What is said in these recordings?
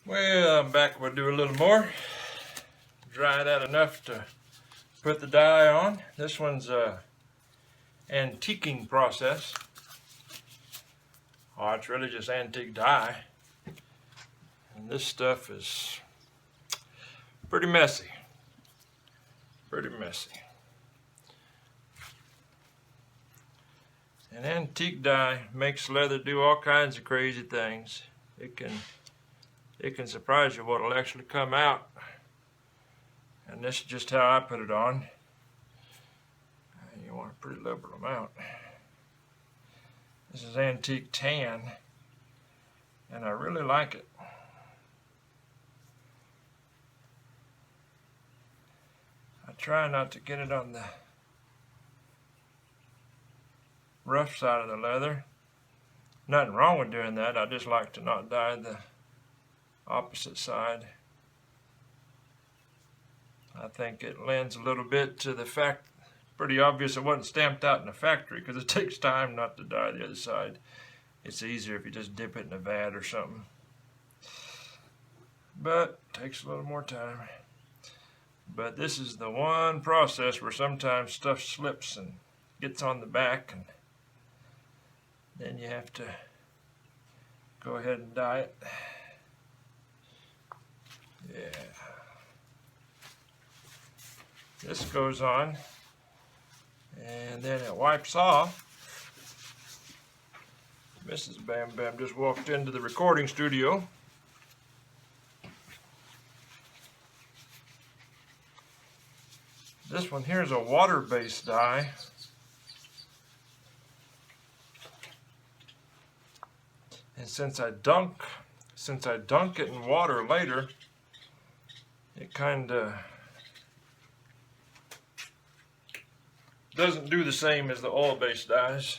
Well, I'm back. We'll do a little more. Dry that enough to put the dye on. This one's a antiquing process. Oh, it's really just antique dye. And this stuff is pretty messy. Pretty messy. And antique dye makes leather do all kinds of crazy things. It can surprise you what'll actually come out. And this is just how I put it on. You want a pretty liberal amount. This is antique tan, and I really like it. I try not to get it on the rough side of the leather. Nothing wrong with doing that. I just like to not dye the opposite side. I think it lends a little bit to the fact, pretty obvious it wasn't stamped out in a factory, because it takes time not to dye the other side. It's easier if you just dip it in a vat or something. But it takes a little more time. But this is the one process where sometimes stuff slips and gets on the back, and then you have to go ahead and dye it. Yeah. This goes on, and then it wipes off. Mrs. Bam Bam just walked into the recording studio. This one here is a water-based dye. And since I dunk it in water later, it kind of doesn't do the same as the oil-based dyes.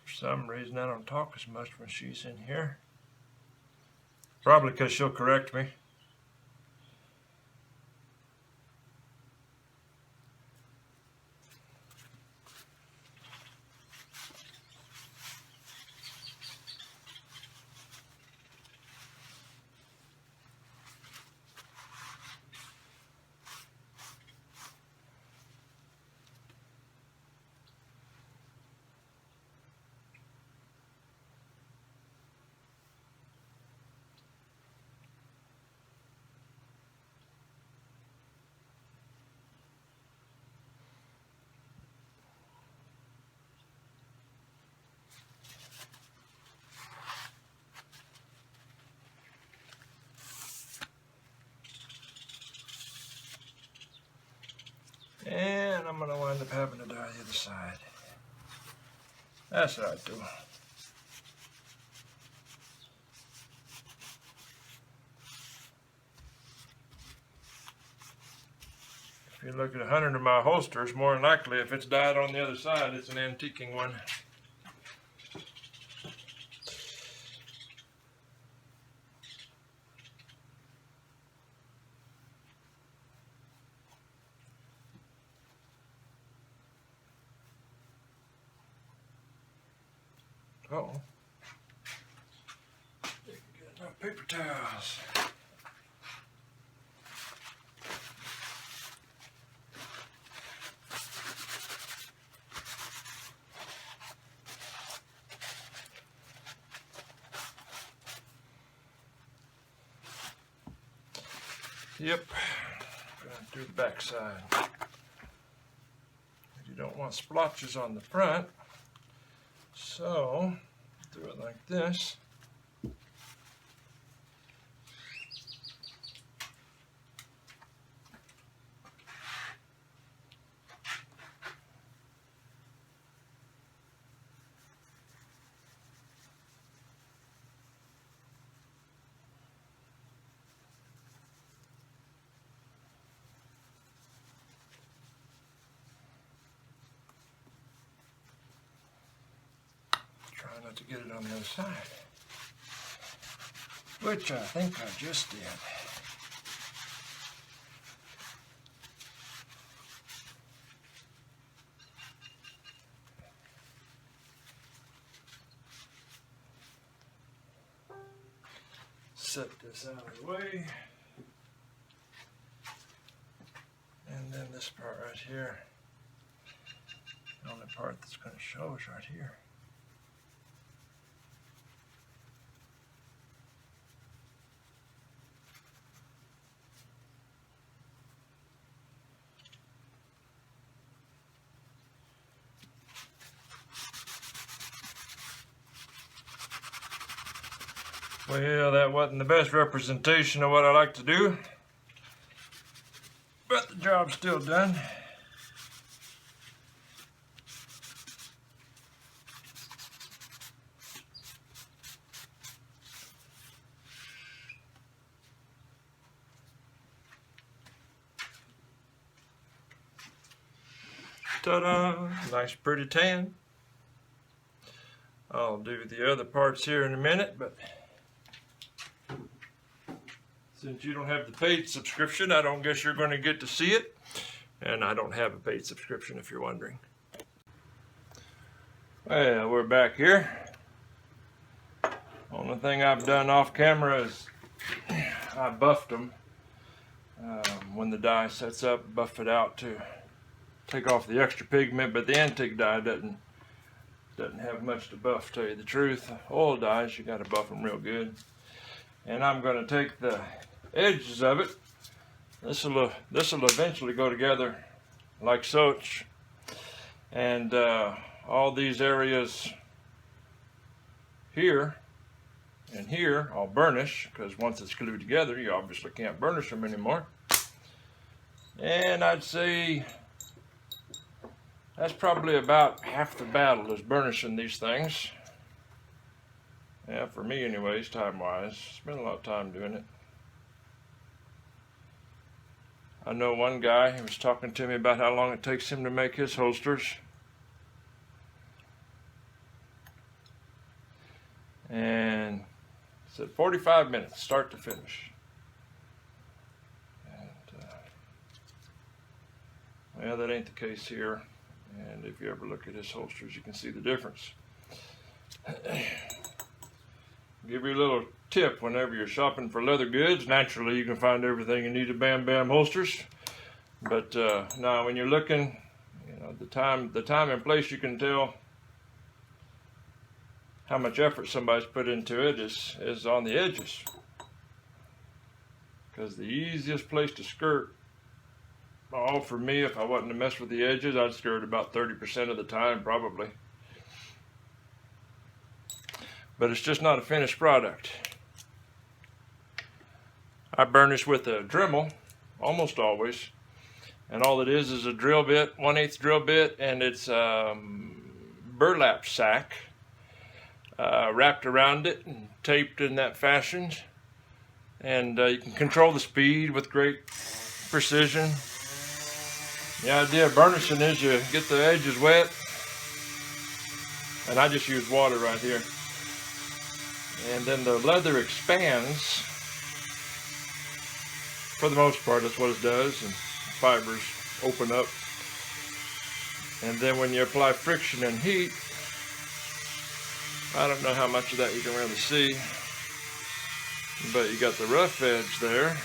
For some reason I don't talk as much when she's in here. Probably because she'll correct me. And I'm going to wind up having to dye the other side. That's what I do. If you look at 100 of my holsters, more than likely if it's dyed on the other side, it's an antiquing one. Uh-oh. You can get enough paper towels. Yep, going to do the back side. You don't want splotches on the front, so do it like this. to get it on the other side, which I think I just did. Set this out of the way, and then this part right here, the only part that's going to show is right here. Well, that wasn't the best representation of what I like to do, but the job's still done. Ta-da! Nice pretty tan. I'll do the other parts here in a minute, but since you don't have the paid subscription, I don't guess you're going to get to see it. And I don't have a paid subscription, if you're wondering. Well, we're back here. Only thing I've done off camera is I buffed them. When the dye sets up, buff it out to take off the extra pigment, but the antique dye doesn't have much to buff, to tell you the truth. Oil dyes, you got to buff them real good. And I'm going to take the edges of it. This will eventually go together like such, and all these areas here and here I'll burnish, because once it's glued together you obviously can't burnish them anymore. And I'd say that's probably about half the battle, is burnishing these things. Yeah, for me anyways, time-wise. Spent a lot of time doing it. I know one guy, he was talking to me about how long it takes him to make his holsters. And he said 45 minutes, start to finish. And, well, that ain't the case here. And if you ever look at his holsters, you can see the difference. Give you a little tip: whenever you're shopping for leather goods, naturally you can find everything you need at Bam Bam Holsters. But now when you're looking, you know, the time and place, you can tell how much effort somebody's put into it is on the edges. Because the easiest place to skirt, oh, for me, if I wasn't to mess with the edges, I'd skirt about 30% of the time probably. But it's just not a finished product. I burnish with a Dremel, almost always. And all it is a drill bit, 1/8 drill bit, and it's burlap sack wrapped around it and taped in that fashion. And you can control the speed with great precision. The idea of burnishing is you get the edges wet, and I just use water right here. And then the leather expands. For the most part, that's what it does, and fibers open up. And then when you apply friction and heat, I don't know how much of that you can really see, but you got the rough edge there,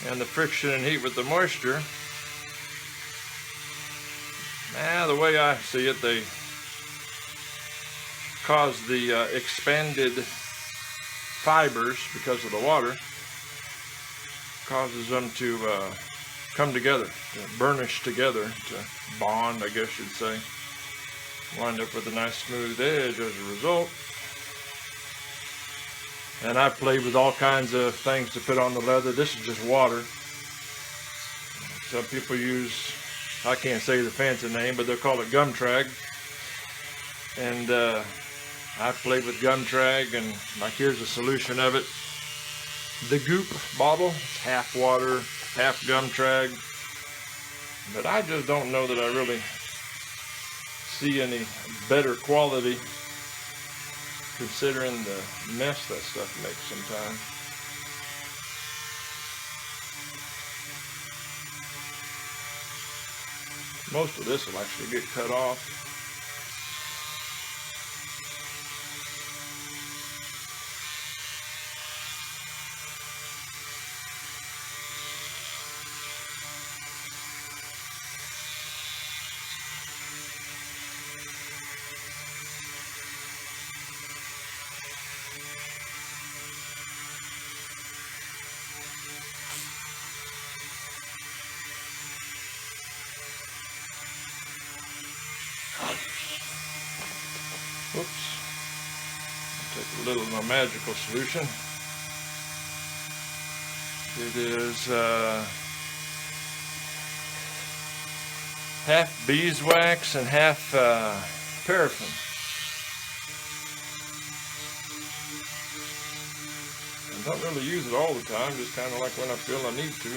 and the friction and heat with the moisture. Now, the way I see it, they cause the expanded fibers, because of the water, causes them to come together, to burnish together, to bond, I guess you'd say. Wind up with a nice smooth edge as a result. And I played with all kinds of things to put on the leather. This is just water. Some people use, I can't say the fancy name, but they'll call it gum trag. And I played with gum trag, and like, here's a solution of it. The goop bottle, it's half water, half gum trag. But I just don't know that I really see any better quality considering the mess that stuff makes sometimes. Most of this will actually get cut off. Whoops. Take a little of my magical solution. It is half beeswax and half paraffin. I don't really use it all the time, just kind of like when I feel I need to.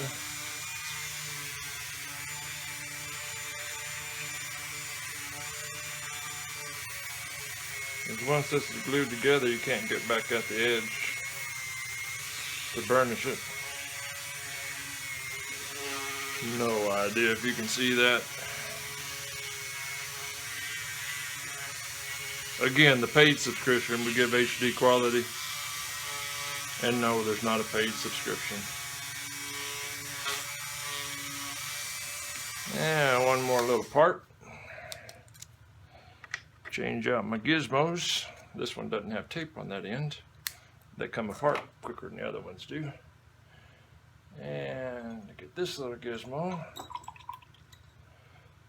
Because once this is glued together, you can't get back at the edge to burnish it. No idea if you can see that. Again, the paid subscription we give HD quality. And no, there's not a paid subscription. Yeah, one more little part. Change out my gizmos. This one doesn't have tape on that end. They come apart quicker than the other ones do. And to get this little gizmo.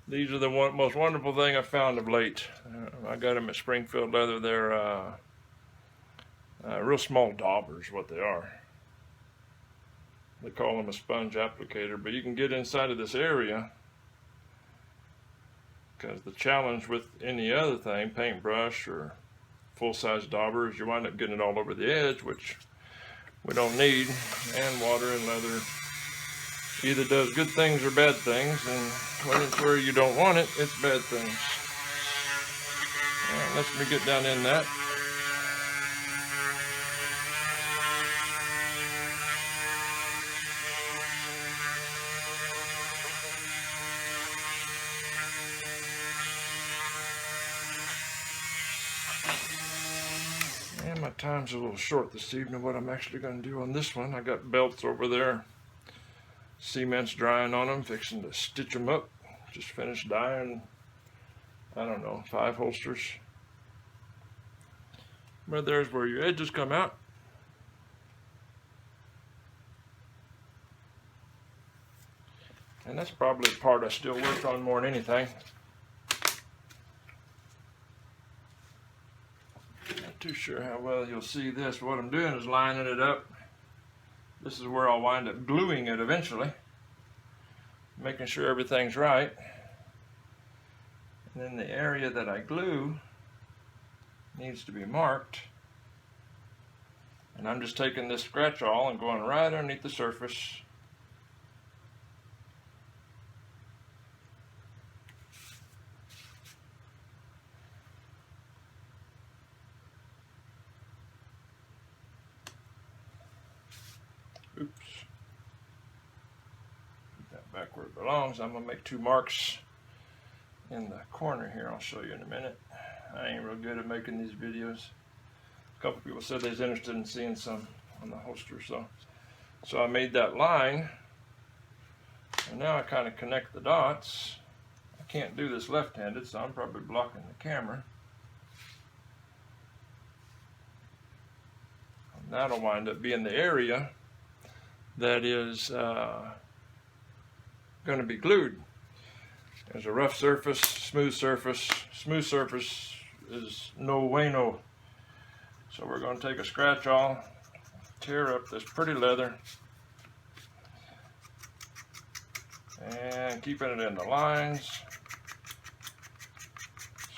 These are the most wonderful thing I've found of late. I got them at Springfield Leather. They're real small daubers, what they are. They call them a sponge applicator, but you can get inside of this area. Because the challenge with any other thing, paintbrush or full-size daubers, you wind up getting it all over the edge, which we don't need. And water and leather either does good things or bad things, and when it's where you don't want it, it's bad things. And let me get down in that. And my time's a little short this evening, what I'm actually going to do on this one. I got belts over there. Cement's drying on them, fixing to stitch them up. Just finished dyeing, I don't know, 5 holsters. But there's where your edges come out. And that's probably the part I still work on more than anything. Not too sure how well you'll see this. What I'm doing is lining it up. This is where I'll wind up gluing it eventually. Making sure everything's right. And then the area that I glue needs to be marked. And I'm just taking this scratch awl and going right underneath the surface. Oops. Put that back where it belongs. I'm going to make 2 marks in the corner here. I'll show you in a minute. I ain't real good at making these videos. A couple people said they was interested in seeing some on the holster, so I made that line, and now I kind of connect the dots. I can't do this left-handed, so I'm probably blocking the camera. And that'll wind up being the area that is going to be glued. There's a rough surface, smooth surface. Smooth surface is no bueno. So we're going to take a scratch awl, tear up this pretty leather, and keeping it in the lines,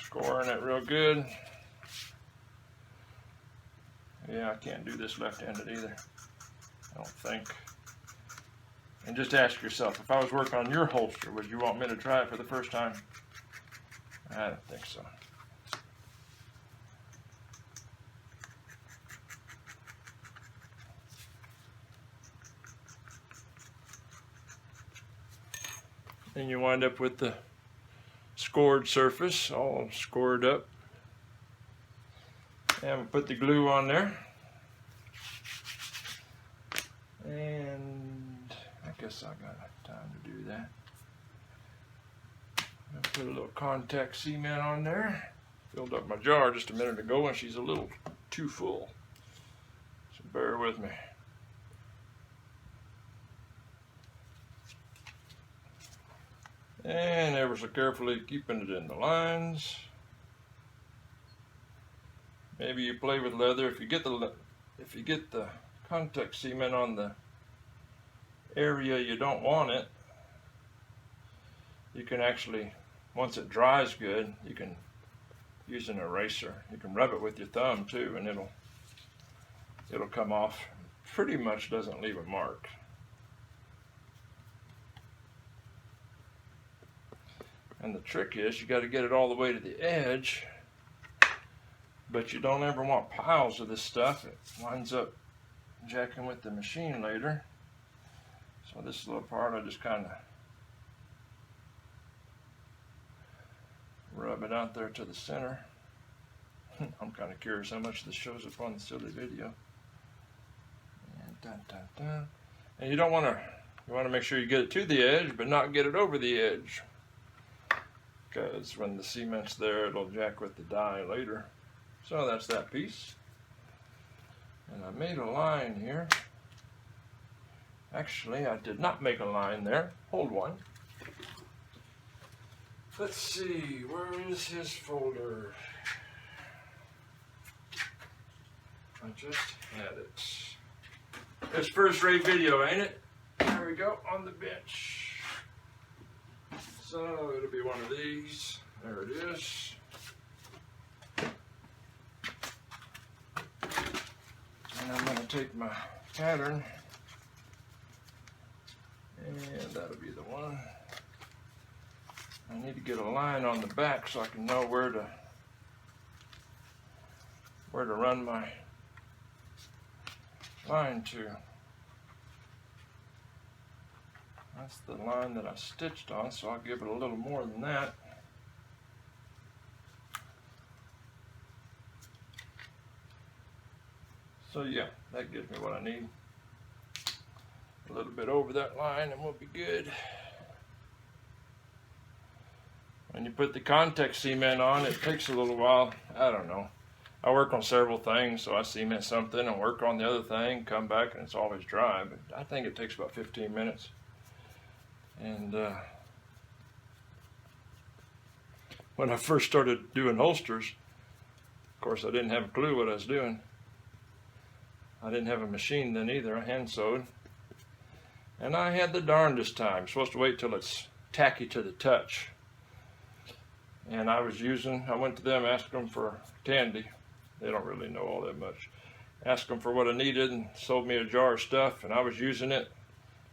scoring it real good. Yeah, I can't do this left-handed either, I don't think. And just ask yourself, if I was working on your holster, would you want me to try it for the first time? I don't think so. Then you wind up with the scored surface, all scored up. And we'll put the glue on there. And I guess I got time to do that. I'll put a little contact cement on there. Filled up my jar just a minute ago and she's a little too full. So bear with me. And ever so carefully keeping it in the lines. Maybe you play with leather. If you get the contact cement on the area you don't want it, you can actually, once it dries good, you can use an eraser. You can rub it with your thumb too, and it'll come off. Pretty much doesn't leave a mark. And the trick is you got to get it all the way to the edge, but you don't ever want piles of this stuff. It winds up jacking with the machine later. So this little part I just kind of rub it out there to the center. I'm kind of curious how much this shows up on the silly video. And dun, dun, dun. And you want to make sure you get it to the edge, but not get it over the edge. Because when the cement's there, it'll jack with the die later. So that's that piece. And I made a line here. Actually, I did not make a line there. Hold one. Let's see, where is his folder? I just had it. It's first rate video, ain't it? There we go, on the bench. So it'll be one of these. There it is. And I'm going to take my pattern, and that'll be the one. I need to get a line on the back so I can know where to run my line to. That's the line that I stitched on, so I'll give it a little more than that. So yeah, that gives me what I need. A little bit over that line and we'll be good. When you put the contact cement on, it takes a little while. I don't know. I work on several things, so I cement something and work on the other thing, come back and it's always dry, but I think it takes about 15 minutes. And when I first started doing holsters, of course I didn't have a clue what I was doing. I didn't have a machine then either. I hand sewed. And I had the darndest time. I'm supposed to wait till it's tacky to the touch. And I went to them, asked them for candy. They don't really know all that much. Asked them for what I needed and sold me a jar of stuff, and I was using it.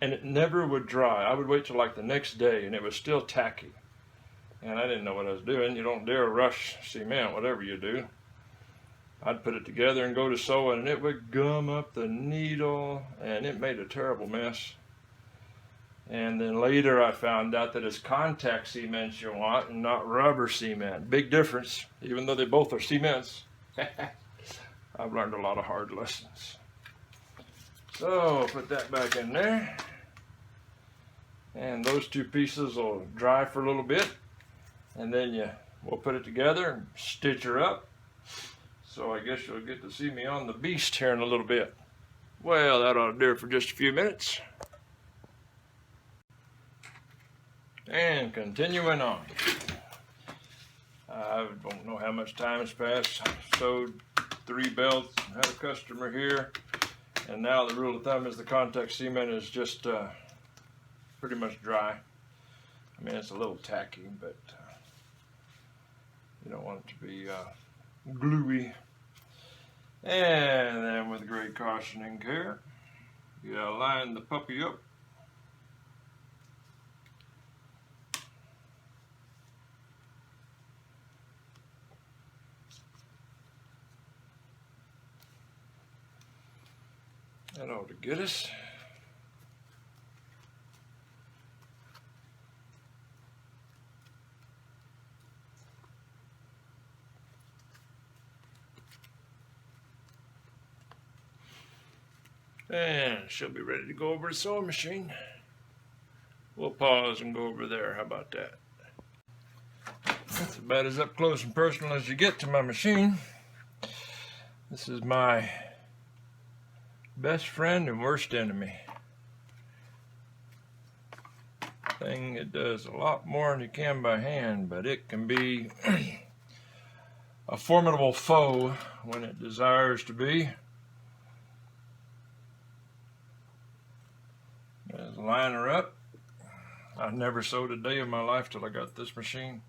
And it never would dry. I would wait till like the next day and it was still tacky. And I didn't know what I was doing. You don't dare rush cement, whatever you do. I'd put it together and go to sew it and it would gum up the needle and it made a terrible mess. And then later I found out that it's contact cement you want and not rubber cement. Big difference, even though they both are cements. I've learned a lot of hard lessons. So put that back in there. And those two pieces will dry for a little bit. And then we'll put it together and stitch her up. So I guess you'll get to see me on the beast here in a little bit. Well, that ought to do it for just a few minutes. And continuing on. I don't know how much time has passed. I sewed 3 belts, had a customer here, and now the rule of thumb is the contact cement is just pretty much dry. I mean, it's a little tacky, but you don't want it to be gluey. And then with great caution and care, you gotta line the puppy up. That ought to get us. And she'll be ready to go over the sewing machine. We'll pause and go over there. How about that? That's about as up close and personal as you get to my machine. This is my best friend and worst enemy. Thing it does a lot more than you can by hand, but it can be a formidable foe when it desires to be. Just line her up. I never sewed a day of my life till I got this machine.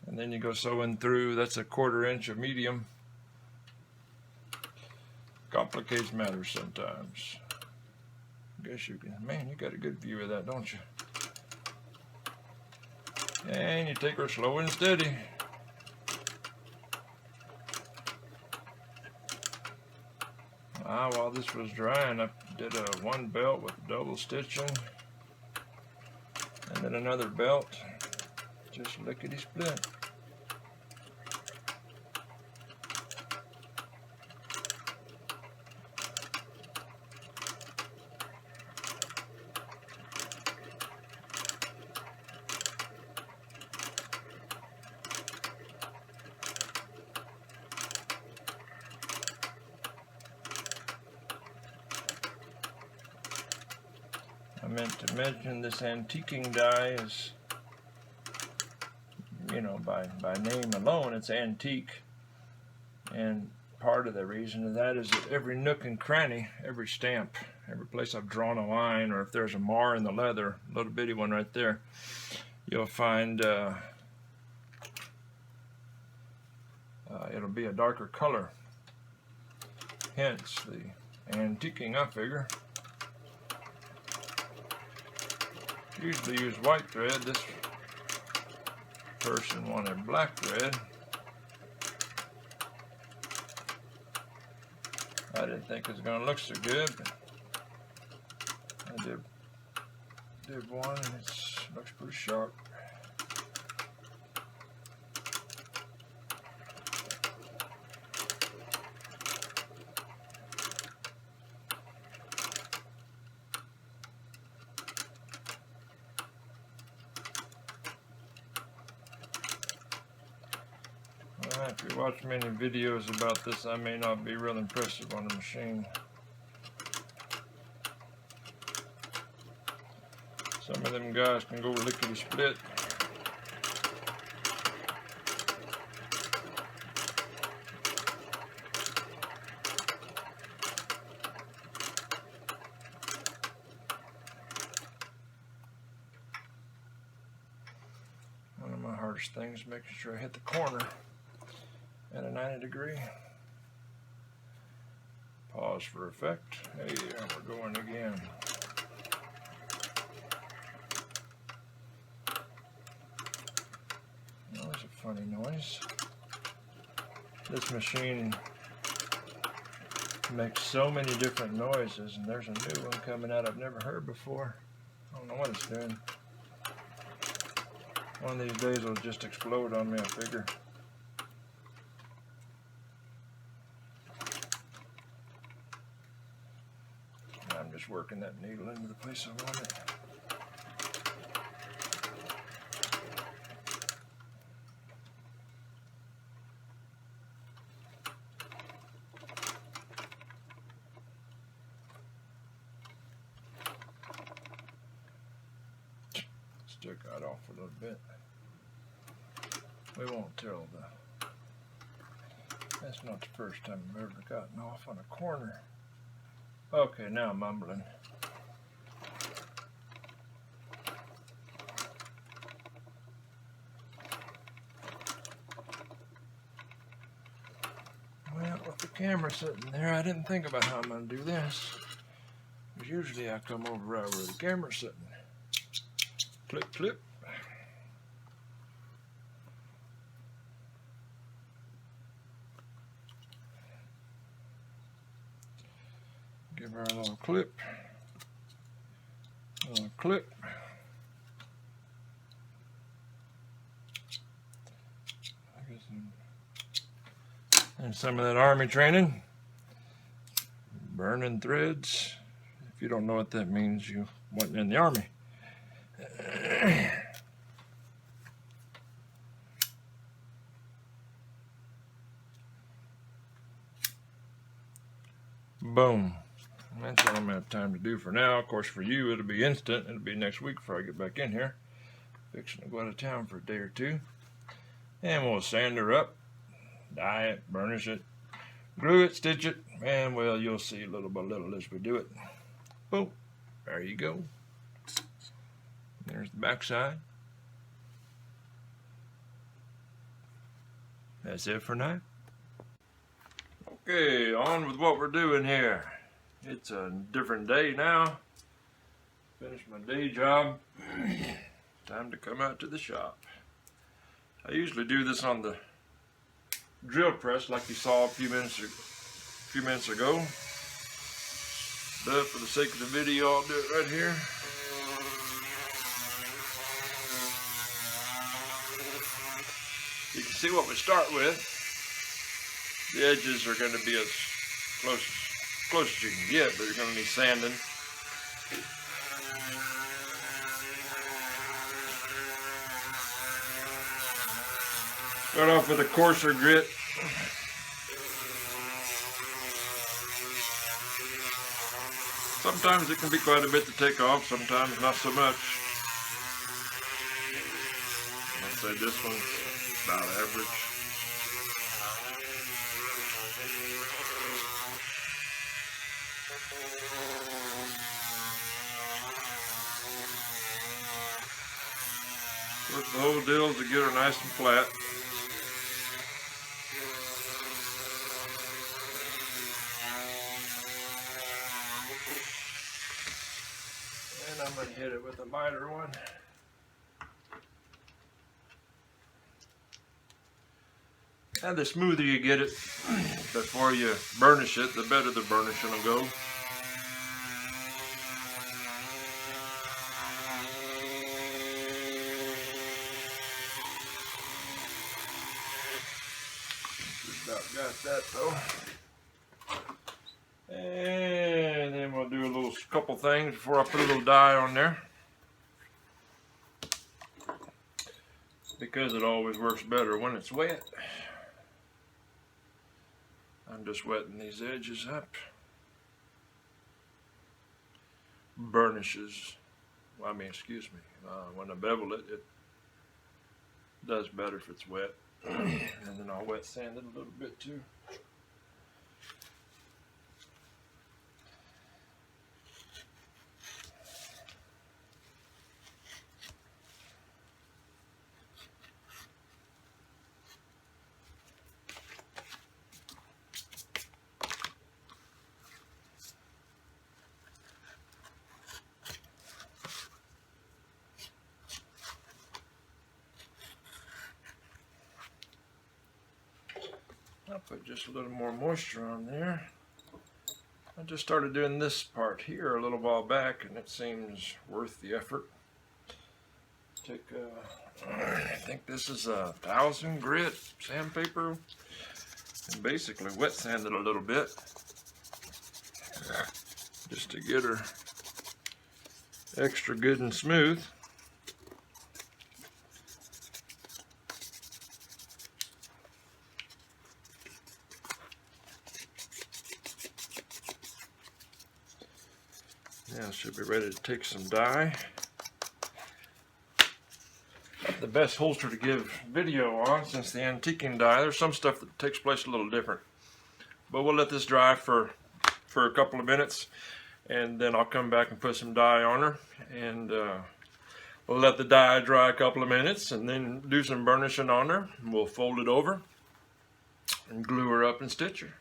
And then you go sewing through, that's a 1/4 inch of medium. Complicates matters sometimes. Guess you can, man, you got a good view of that, don't you? And you take her slow and steady. While this was drying, I did a 1 belt with double stitching, and then another belt, just lickety split. I meant to mention this antiquing die is, you know, by name alone, it's antique. And part of the reason of that is that every nook and cranny, every stamp, every place I've drawn a line, or if there's a mar in the leather, a little bitty one right there, you'll find it'll be a darker color. Hence the antiquing, I figure. Usually use white thread. This person wanted black thread. I didn't think it was going to look so good, but I did one, and it looks pretty sharp. If you watch many videos about this, I may not be real impressive on the machine. Some of them guys can go lickety split. One of my hardest things is making sure I hit the corner at a 90-degree. Pause for effect. Hey, we're going again. That was a funny noise. This machine makes so many different noises, and there's a new one coming out I've never heard before. I don't know what it's doing. One of these days it'll just explode on me, I figure. I'm just working that needle into the place I want it. Still got off a little bit. We won't tell that's not the first time I've ever gotten off on a corner. Okay, now I'm mumbling. Well, with the camera sitting there, I didn't think about how I'm going to do this. Because usually I come over right where the camera's sitting. Clip, clip. Give her a little clip. A little clip. And some of that army training. Burning threads. If you don't know what that means, you wasn't in the army. Boom. That's all I'm going to have time to do for now. Of course, for you, it'll be instant. It'll be next week before I get back in here. Fixing to go out of town for a day or two. And we'll sand her up, dye it, burnish it, glue it, stitch it, and well, you'll see little by little as we do it. Boom. There you go. There's the back side. That's it for now. Okay, on with what we're doing here. It's a different day now. Finished my day job. Time to come out to the shop. I usually do this on the drill press like you saw a few minutes ago. But for the sake of the video, I'll do it right here. You can see what we start with. The edges are going to be as close as you can get, but you're going to need sanding. Start off with a coarser grit. Sometimes it can be quite a bit to take off, sometimes not so much. I'd say this one's about average. Of course, the whole deal is to get her nice and flat. And I'm going to hit it with a lighter one. And the smoother you get it before you burnish it, the better the burnishing will go. Just about got that though. And then we'll do a couple things before I put a little dye on there. Because it always works better when it's wet. I'm just wetting these edges up. Burnishes. Well, excuse me. When I bevel it, it does better if it's wet. And then I'll wet sand it a little bit too. I'll put just a little more moisture on there. I just started doing this part here a little while back and it seems worth the effort. I think this is 1,000 grit sandpaper and basically wet sand it a little bit just to get her extra good and smooth. Now should be ready to take some dye. Not the best holster to give video on since the antiquing dye. There's some stuff that takes place a little different. But we'll let this dry for a couple of minutes and then I'll come back and put some dye on her. And we'll let the dye dry a couple of minutes and then do some burnishing on her. We'll fold it over and glue her up and stitch her.